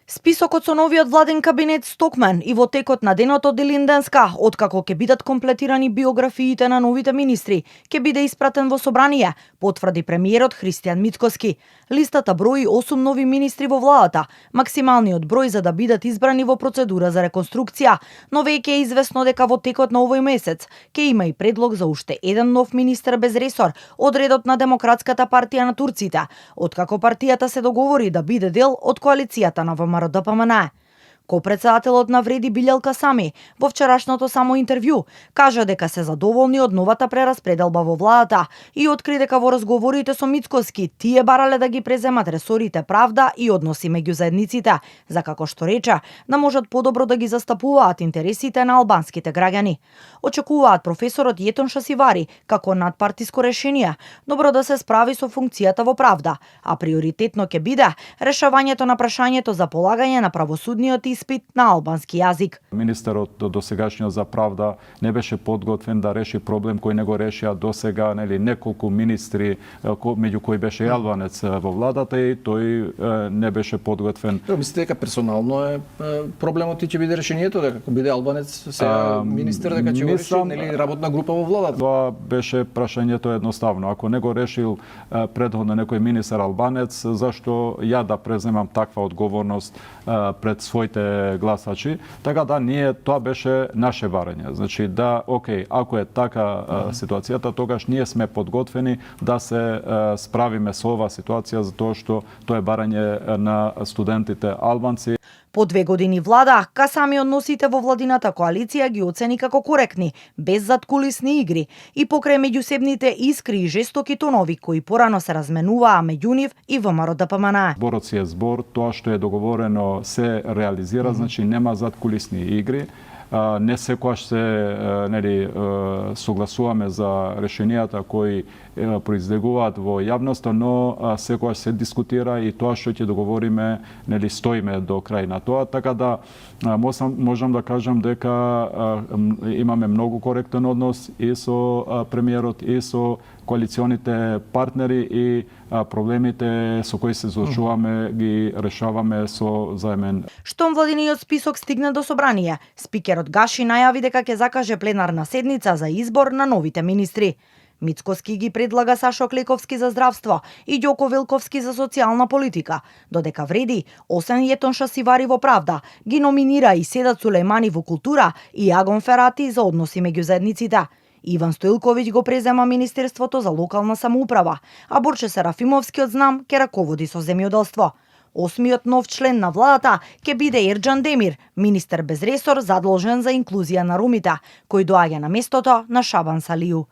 Списокот со новиот владен кабинет Стокман и во текот на денот од Илинденска, откако ќе бидат комплетирани биографиите на новите министри, ќе биде испратен во собрание, потврди премиерот Христијан Мицкоски. Листата брои 8 нови министри во владата, максималниот број за да бидат избрани во процедура за реконструкција, но веќе е известно дека во текот на овој месец ќе има и предлог за уште еден нов министер без ресор од редот на Демократската партија на турците, откако партијата се договори да биде дел од коалицијата на ВМРО-ДПМН. Ко-председателот на Вреди Билјалка Сами во вчерашното само интервју кажа дека се задоволни од новата прераспределба во владата и откри дека во разговорите со Мицкоски тие барале да ги преземат ресорите правда и односи меѓу заедниците, за како што рече, да можат подобро да ги застапуваат интересите на албанските граѓани. Очекуваат професорот Јетон Шасивари како надпартиско решение добро да се справи со функцијата во правда, а приоритетно ќе биде решавањето на прашањето за полагање на правосудниот испит на албански јазик. Министерот досегашниот за правда не беше подготвен да реши проблем кој не го решија досега, неколку министри меѓу кои беше и албанец во владата и тој не беше подготвен. Мислите дека персонално е проблемот и ќе биде решението дека ако биде албанец министер дека ќе го реши работна група во владата? Тоа беше прашањето едноставно. Ако не го решил предходно некој министер албанец, зашто ја да преземам таква одговорност пред своите гласачи, така да тоа беше наше барање. Значи ако е така ситуацијата, тогаш ние сме подготвени да се справиме со оваа ситуација, затоа што тоа е барање на студентите албанци. По 2 години влада, Касами односите во владината коалиција ги оцени како коректни, без заткулисни игри и покрај меѓусебните искри и жестоки тонови кои порано се разменуваа меѓу нив и ВМРО-ДПМН. Зборот си е збор, тоа што е договорено се реализира, значи нема заткулисни игри. Не секогаш се согласуваме за решенијата кои произлегуваат во јавноста, но секогаш се дискутира и тоа што ќе договориме, стоиме до крај на тоа, така да можам да кажам дека имаме многу коректен однос и со премиерот и со коалиционите партнери и проблемите со кои се соочуваме ги решаваме со заемен. Штом владиниот список стигне до собрание, спикерот Гаши најави дека ќе закаже пленарна седница за избор на новите министри. Мицкоски ги предлага Сашо Клековски за здравство и Ѓоко Велковски за социјална политика, додека Вреди, освен Јетон Шасивари во правда, ги номинира и Седат Сулејмани во култура и Агон Ферати за односи меѓу заедниците. Иван Стоилковиќ го презема Министерството за локална самоуправа, а Борче Серафимовски од ЗНАМ ќе раководи со земјоделство. 8-миот нов член на владата ќе биде Ерџан Демир, министер без ресор задолжен за инклузија на ромите, кој доаѓа на местото на Шабан Салију.